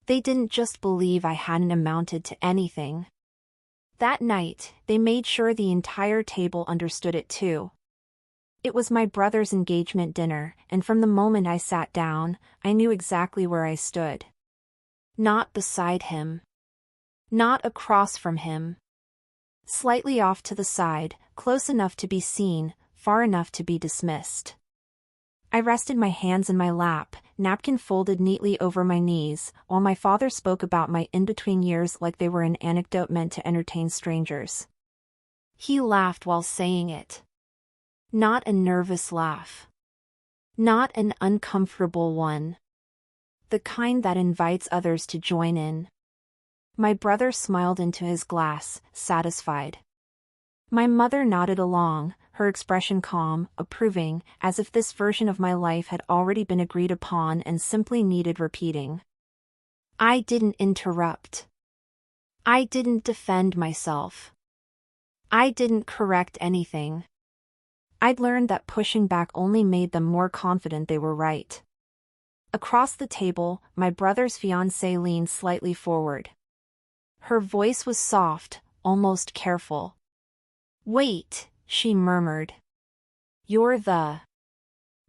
They didn't just believe I hadn't amounted to anything. That night, they made sure the entire table understood it too. It was my brother's engagement dinner, and from the moment I sat down, I knew exactly where I stood. Not beside him. Not across from him. Slightly off to the side, close enough to be seen, far enough to be dismissed. I rested my hands in my lap, napkin folded neatly over my knees, while my father spoke about my in-between years like they were an anecdote meant to entertain strangers. He laughed while saying it. Not a nervous laugh. Not an uncomfortable one. The kind that invites others to join in. My brother smiled into his glass, satisfied. My mother nodded along, her expression calm, approving, as if this version of my life had already been agreed upon and simply needed repeating. I didn't interrupt. I didn't defend myself. I didn't correct anything. I'd learned that pushing back only made them more confident they were right. Across the table, my brother's fiancée leaned slightly forward. Her voice was soft, almost careful. "Wait," she murmured. "You're the..."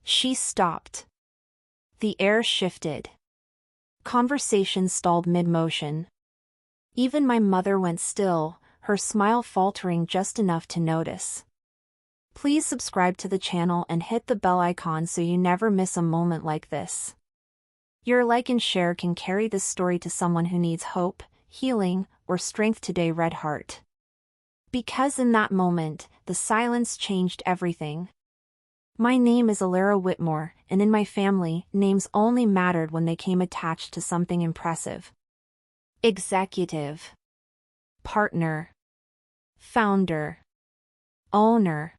She stopped. The air shifted. Conversation stalled mid-motion. Even my mother went still, her smile faltering just enough to notice. Please subscribe to the channel and hit the bell icon so you never miss a moment like this. Your like and share can carry this story to someone who needs hope, healing, or strength today. Red heart. Because in that moment, the silence changed everything. My name is Alara Whitmore, and in my family, names only mattered when they came attached to something impressive. Executive. Partner. Founder. Owner.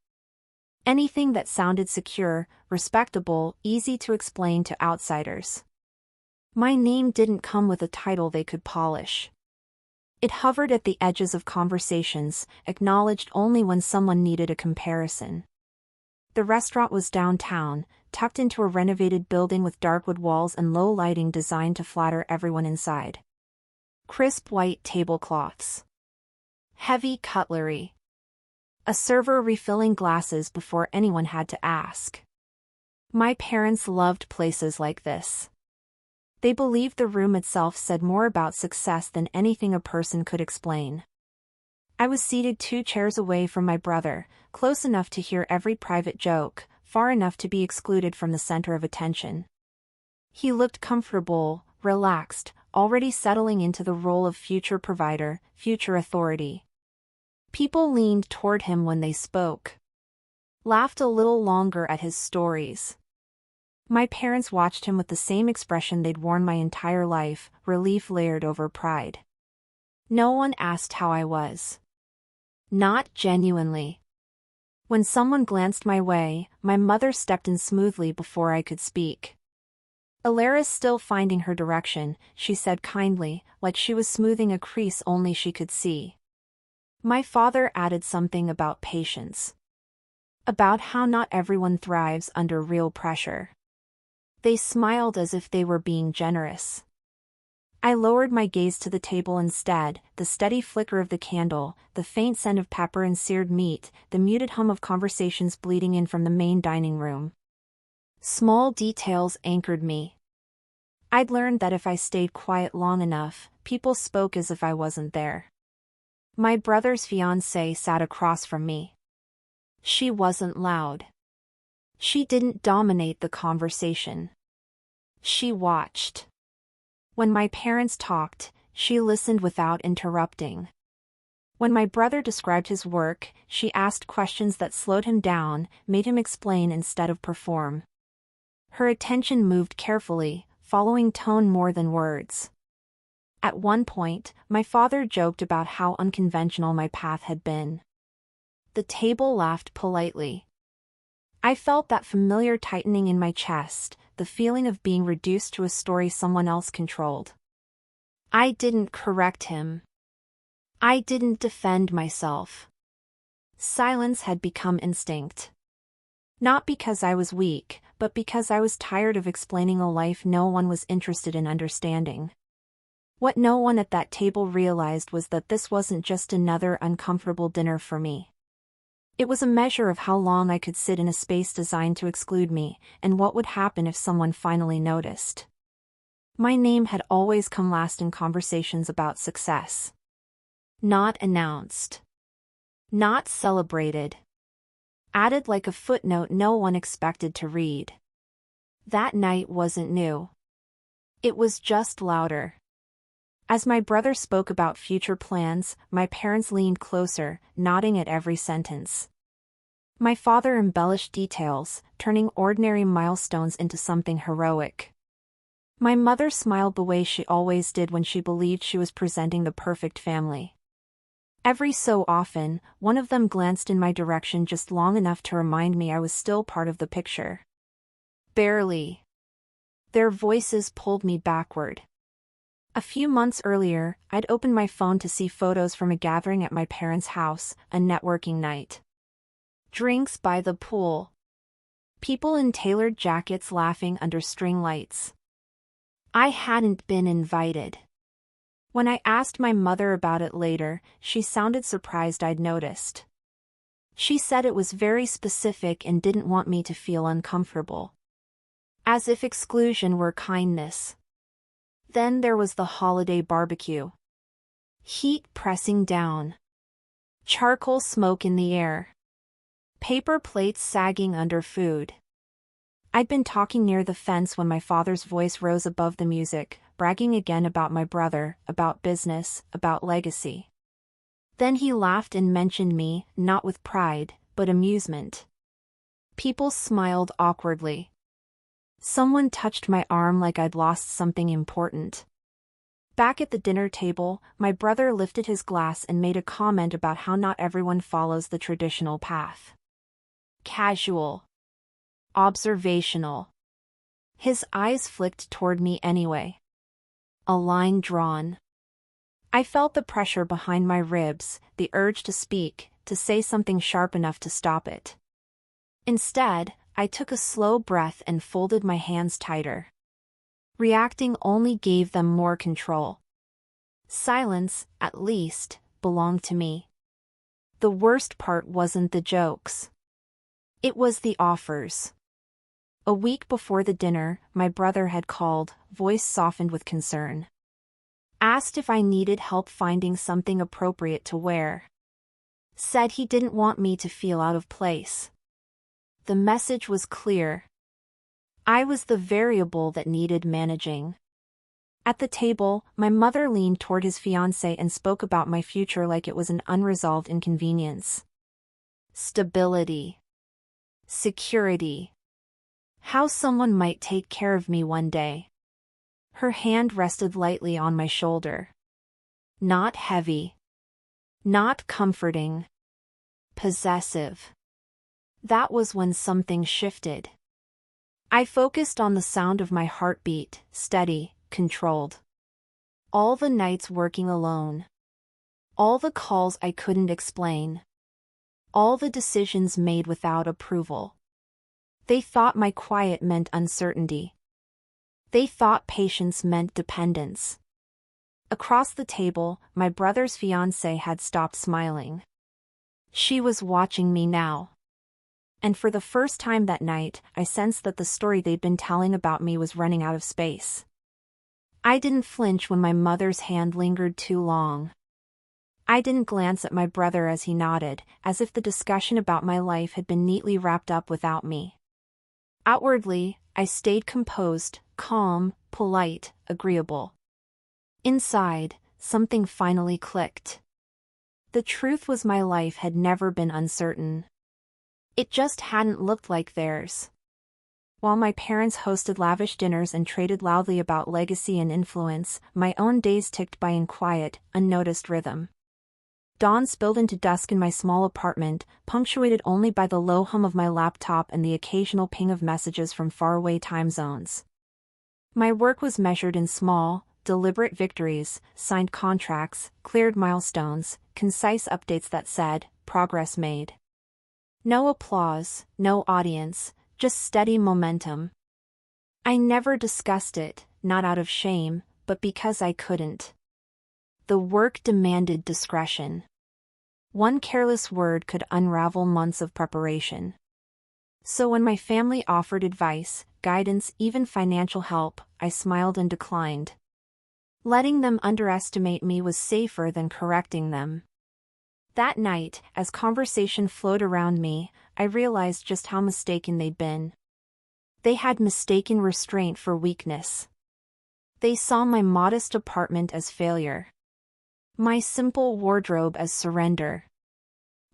Anything that sounded secure, respectable, easy to explain to outsiders. My name didn't come with a title they could polish. It hovered at the edges of conversations, acknowledged only when someone needed a comparison. The restaurant was downtown, tucked into a renovated building with dark wood walls and low lighting designed to flatter everyone inside. Crisp white tablecloths. Heavy cutlery. A server refilling glasses before anyone had to ask. My parents loved places like this. They believed the room itself said more about success than anything a person could explain. I was seated 2 chairs away from my brother, close enough to hear every private joke, far enough to be excluded from the center of attention. He looked comfortable, relaxed, already settling into the role of future provider, future authority. People leaned toward him when they spoke. Laughed a little longer at his stories. My parents watched him with the same expression they'd worn my entire life, relief layered over pride. No one asked how I was. Not genuinely. When someone glanced my way, my mother stepped in smoothly before I could speak. "Alara's still finding her direction," she said kindly, like she was smoothing a crease only she could see. My father added something about patience. About how not everyone thrives under real pressure. They smiled as if they were being generous. I lowered my gaze to the table instead, the steady flicker of the candle, the faint scent of pepper and seared meat, the muted hum of conversations bleeding in from the main dining room. Small details anchored me. I'd learned that if I stayed quiet long enough, people spoke as if I wasn't there. My brother's fiancée sat across from me. She wasn't loud. She didn't dominate the conversation. She watched. When my parents talked, she listened without interrupting. When my brother described his work, she asked questions that slowed him down, made him explain instead of perform. Her attention moved carefully, following tone more than words. At one point, my father joked about how unconventional my path had been. The table laughed politely. I felt that familiar tightening in my chest, the feeling of being reduced to a story someone else controlled. I didn't correct him. I didn't defend myself. Silence had become instinct. Not because I was weak, but because I was tired of explaining a life no one was interested in understanding. What no one at that table realized was that this wasn't just another uncomfortable dinner for me. It was a measure of how long I could sit in a space designed to exclude me, and what would happen if someone finally noticed. My name had always come last in conversations about success. Not announced. Not celebrated. Added like a footnote no one expected to read. That night wasn't new. It was just louder. As my brother spoke about future plans, my parents leaned closer, nodding at every sentence. My father embellished details, turning ordinary milestones into something heroic. My mother smiled the way she always did when she believed she was presenting the perfect family. Every so often, one of them glanced in my direction just long enough to remind me I was still part of the picture. Barely. Their voices pulled me backward. A few months earlier, I'd opened my phone to see photos from a gathering at my parents' house, a networking night. Drinks by the pool. People in tailored jackets laughing under string lights. I hadn't been invited. When I asked my mother about it later, she sounded surprised I'd noticed. She said it was very specific and didn't want me to feel uncomfortable. As if exclusion were kindness. Then there was the holiday barbecue. Heat pressing down. Charcoal smoke in the air. Paper plates sagging under food. I'd been talking near the fence when my father's voice rose above the music, bragging again about my brother, about business, about legacy. Then he laughed and mentioned me, not with pride, but amusement. People smiled awkwardly. Someone touched my arm like I'd lost something important. Back at the dinner table, my brother lifted his glass and made a comment about how not everyone follows the traditional path. Casual. Observational. His eyes flicked toward me anyway. A line drawn. I felt the pressure behind my ribs, the urge to speak, to say something sharp enough to stop it. Instead, I took a slow breath and folded my hands tighter. Reacting only gave them more control. Silence, at least, belonged to me. The worst part wasn't the jokes. It was the offers. A week before the dinner, my brother had called, voice softened with concern. Asked if I needed help finding something appropriate to wear. Said he didn't want me to feel out of place. The message was clear. I was the variable that needed managing. At the table, my mother leaned toward his fiancée and spoke about my future like it was an unresolved inconvenience. Stability. Security. How someone might take care of me one day. Her hand rested lightly on my shoulder. Not heavy. Not comforting. Possessive. That was when something shifted. I focused on the sound of my heartbeat, steady, controlled. All the nights working alone. All the calls I couldn't explain. All the decisions made without approval. They thought my quiet meant uncertainty. They thought patience meant dependence. Across the table, my brother's fiancée had stopped smiling. She was watching me now. And for the first time that night, I sensed that the story they'd been telling about me was running out of space. I didn't flinch when my mother's hand lingered too long. I didn't glance at my brother as he nodded, as if the discussion about my life had been neatly wrapped up without me. Outwardly, I stayed composed, calm, polite, agreeable. Inside, something finally clicked. The truth was my life had never been uncertain. It just hadn't looked like theirs. While my parents hosted lavish dinners and traded loudly about legacy and influence, my own days ticked by in quiet, unnoticed rhythm. Dawn spilled into dusk in my small apartment, punctuated only by the low hum of my laptop and the occasional ping of messages from faraway time zones. My work was measured in small, deliberate victories, signed contracts, cleared milestones, concise updates that said, progress made. No applause, no audience, just steady momentum. I never discussed it, not out of shame, but because I couldn't. The work demanded discretion. One careless word could unravel months of preparation. So when my family offered advice, guidance, even financial help, I smiled and declined. Letting them underestimate me was safer than correcting them. That night, as conversation flowed around me, I realized just how mistaken they'd been. They had mistaken restraint for weakness. They saw my modest apartment as failure. My simple wardrobe as surrender.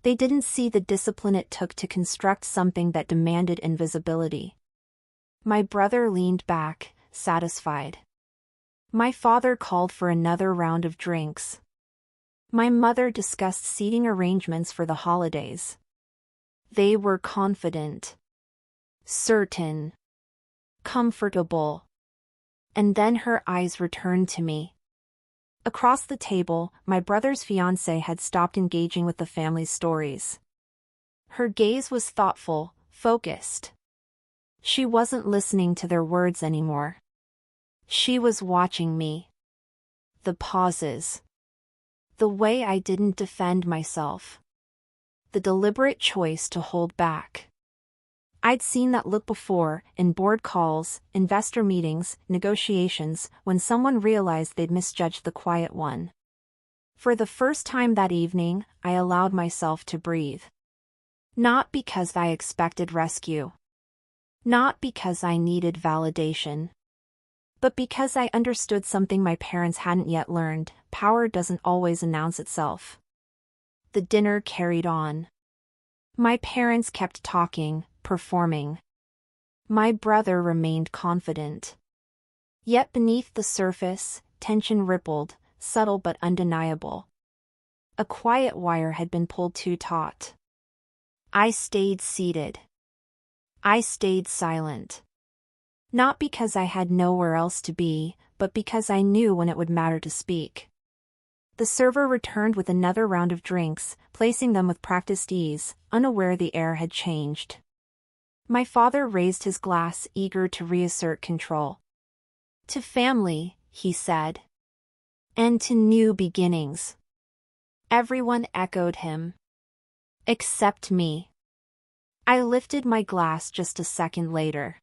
They didn't see the discipline it took to construct something that demanded invisibility. My brother leaned back, satisfied. My father called for another round of drinks. My mother discussed seating arrangements for the holidays. They were confident, certain, comfortable. And then her eyes returned to me. Across the table, my brother's fiancée had stopped engaging with the family's stories. Her gaze was thoughtful, focused. She wasn't listening to their words anymore. She was watching me. The pauses. The way I didn't defend myself. The deliberate choice to hold back. I'd seen that look before, in board calls, investor meetings, negotiations, when someone realized they'd misjudged the quiet one. For the first time that evening, I allowed myself to breathe. Not because I expected rescue. Not because I needed validation. But because I understood something my parents hadn't yet learned: power doesn't always announce itself. The dinner carried on. My parents kept talking, performing. My brother remained confident. Yet beneath the surface, tension rippled, subtle but undeniable. A quiet wire had been pulled too taut. I stayed seated. I stayed silent. Not because I had nowhere else to be, but because I knew when it would matter to speak. The server returned with another round of drinks, placing them with practiced ease, unaware the air had changed. My father raised his glass, eager to reassert control. To family, he said. And to new beginnings. Everyone echoed him. Except me. I lifted my glass just a second later.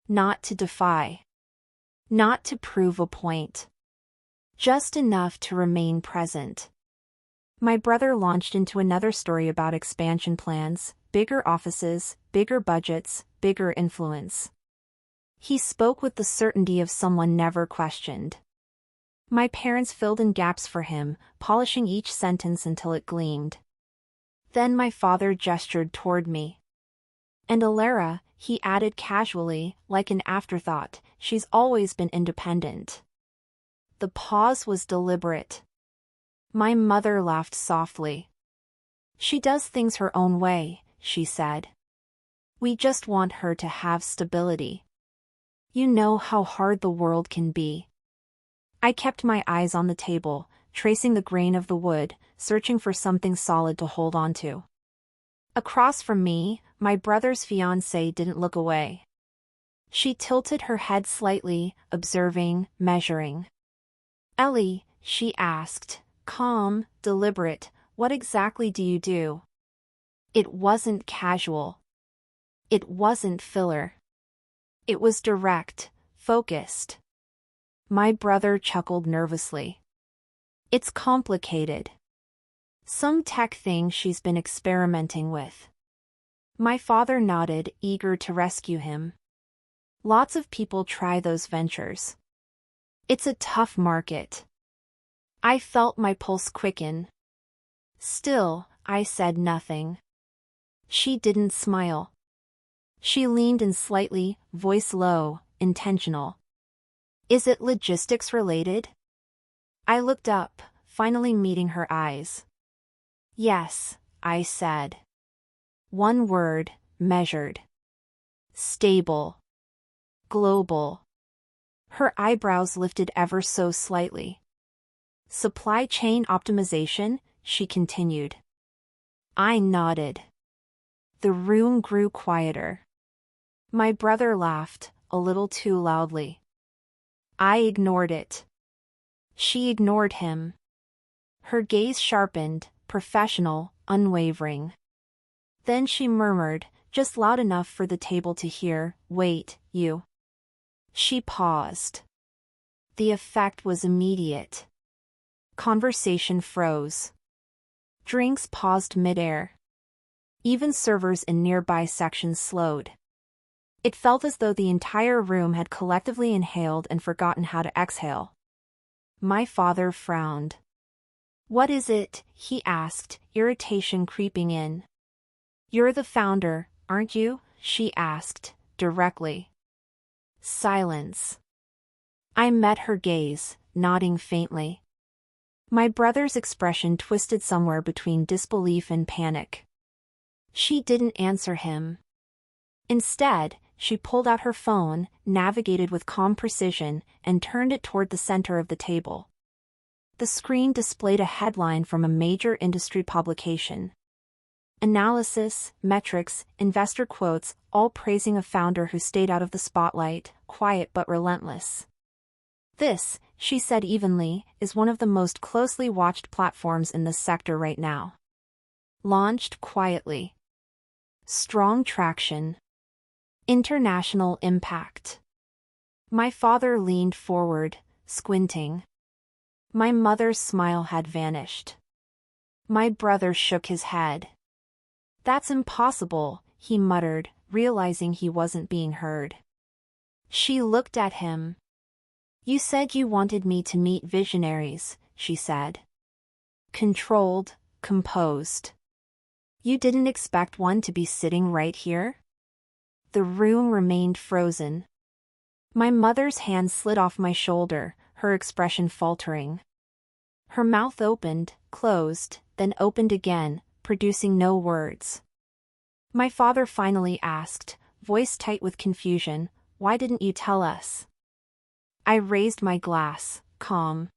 Not to defy. Not to prove a point. Just enough to remain present. My brother launched into another story about expansion plans, bigger offices, bigger budgets, bigger influence. He spoke with the certainty of someone never questioned. My parents filled in gaps for him, polishing each sentence until it gleamed. Then my father gestured toward me. And Alara, he added casually, like an afterthought, she's always been independent. The pause was deliberate. My mother laughed softly. She does things her own way, she said. We just want her to have stability. You know how hard the world can be. I kept my eyes on the table, tracing the grain of the wood, searching for something solid to hold on to. Across from me, my brother's fiancée didn't look away. She tilted her head slightly, observing, measuring. Ellie, she asked, calm, deliberate, what exactly do you do? It wasn't casual. It wasn't filler. It was direct, focused. My brother chuckled nervously. It's complicated. Some tech thing she's been experimenting with. My father nodded, eager to rescue him. Lots of people try those ventures. It's a tough market. I felt my pulse quicken. Still, I said nothing. She didn't smile. She leaned in slightly, voice low, intentional. Is it logistics related? I looked up, finally meeting her eyes. Yes, I said. One word, measured. Stable. Global. Her eyebrows lifted ever so slightly. Supply chain optimization, she continued. I nodded. The room grew quieter. My brother laughed, a little too loudly. I ignored it. She ignored him. Her gaze sharpened, professional, unwavering. Then she murmured, just loud enough for the table to hear, "Wait, you." She paused. The effect was immediate. Conversation froze. Drinks paused midair. Even servers in nearby sections slowed. It felt as though the entire room had collectively inhaled and forgotten how to exhale. My father frowned. "What is it?" he asked, irritation creeping in. "You're the founder, aren't you?" she asked, directly. Silence. I met her gaze, nodding faintly. My brother's expression twisted somewhere between disbelief and panic. She didn't answer him. Instead, she pulled out her phone, navigated with calm precision, and turned it toward the center of the table. The screen displayed a headline from a major industry publication. Analysis, metrics, investor quotes, all praising a founder who stayed out of the spotlight, quiet but relentless. "This," she said evenly, "is one of the most closely watched platforms in this sector right now. Launched quietly. Strong traction. International impact." My father leaned forward, squinting. My mother's smile had vanished. My brother shook his head. "That's impossible," he muttered, realizing he wasn't being heard. She looked at him. "You said you wanted me to meet visionaries," she said. Controlled, composed. "You didn't expect one to be sitting right here?" The room remained frozen. My mother's hand slid off my shoulder, her expression faltering. Her mouth opened, closed, then opened again, producing no words. My father finally asked, voice tight with confusion, "Why didn't you tell us?" I raised my glass, calm.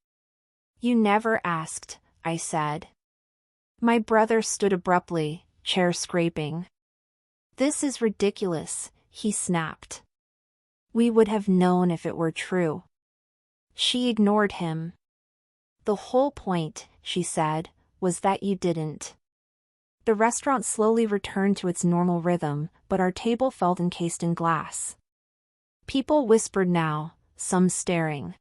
"You never asked," I said. My brother stood abruptly, chair scraping. "This is ridiculous," he snapped. "We would have known if it were true." She ignored him. "The whole point," she said, "was that you didn't." The restaurant slowly returned to its normal rhythm, but our table felt encased in glass. People whispered now, some staring.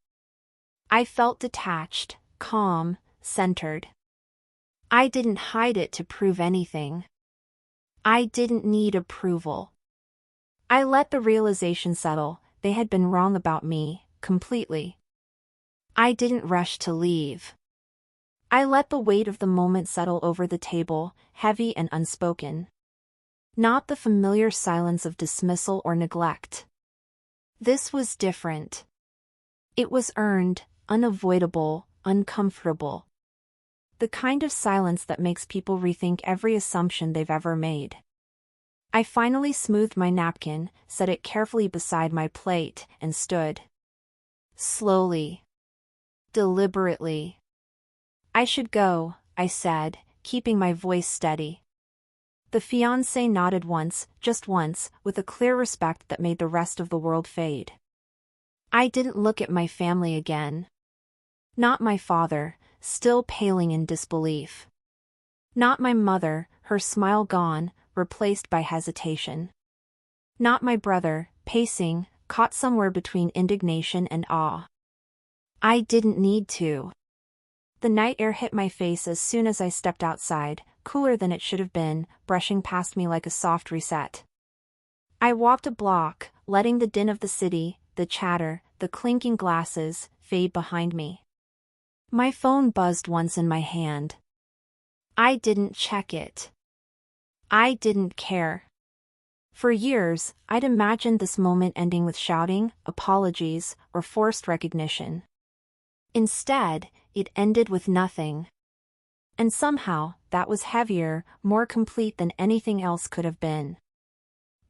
I felt detached, calm, centered. I didn't hide it to prove anything. I didn't need approval. I let the realization settle, they had been wrong about me, completely. I didn't rush to leave. I let the weight of the moment settle over the table, heavy and unspoken. Not the familiar silence of dismissal or neglect. This was different. It was earned, unavoidable, uncomfortable. The kind of silence that makes people rethink every assumption they've ever made. I finally smoothed my napkin, set it carefully beside my plate, and stood. Slowly. Deliberately. "I should go," I said, keeping my voice steady. The fiancé nodded once, just once, with a clear respect that made the rest of the world fade. I didn't look at my family again. Not my father, still paling in disbelief. Not my mother, her smile gone, replaced by hesitation. Not my brother, pacing, caught somewhere between indignation and awe. I didn't need to. The night air hit my face as soon as I stepped outside, cooler than it should have been, brushing past me like a soft reset. I walked a block, letting the din of the city, the chatter, the clinking glasses, fade behind me. My phone buzzed once in my hand. I didn't check it. I didn't care. For years, I'd imagined this moment ending with shouting, apologies, or forced recognition. Instead, it ended with nothing. And somehow, that was heavier, more complete than anything else could have been.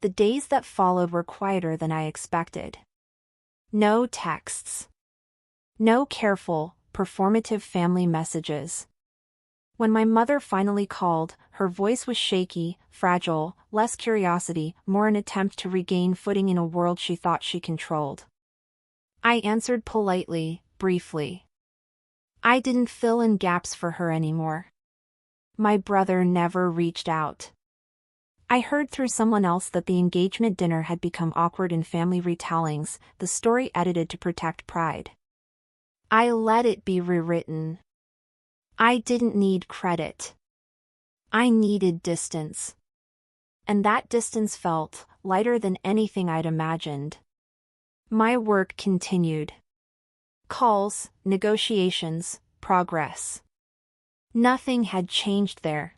The days that followed were quieter than I expected. No texts. No careful, performative family messages. When my mother finally called, her voice was shaky, fragile, less curiosity, more an attempt to regain footing in a world she thought she controlled. I answered politely, briefly. I didn't fill in gaps for her anymore. My brother never reached out. I heard through someone else that the engagement dinner had become awkward in family retellings, the story edited to protect pride. I let it be rewritten. I didn't need credit. I needed distance. And that distance felt lighter than anything I'd imagined. My work continued. Calls, negotiations, progress. Nothing had changed there.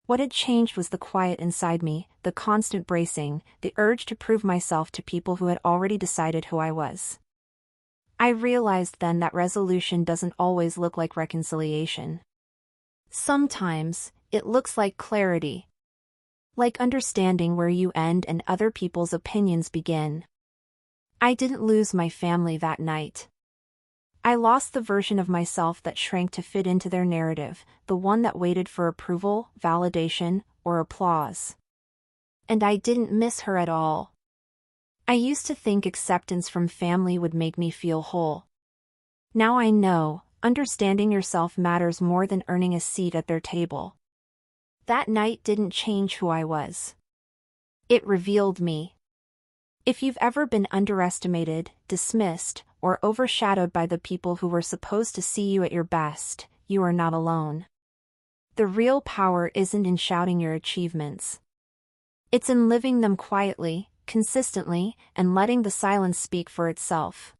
What had changed was the quiet inside me, the constant bracing, the urge to prove myself to people who had already decided who I was. I realized then that resolution doesn't always look like reconciliation. Sometimes, it looks like clarity. Like understanding where you end and other people's opinions begin. I didn't lose my family that night. I lost the version of myself that shrank to fit into their narrative, the one that waited for approval, validation, or applause. And I didn't miss her at all. I used to think acceptance from family would make me feel whole. Now I know, understanding yourself matters more than earning a seat at their table. That night didn't change who I was. It revealed me. If you've ever been underestimated, dismissed, or overshadowed by the people who were supposed to see you at your best, you are not alone. The real power isn't in shouting your achievements. It's in living them quietly, consistently, and letting the silence speak for itself.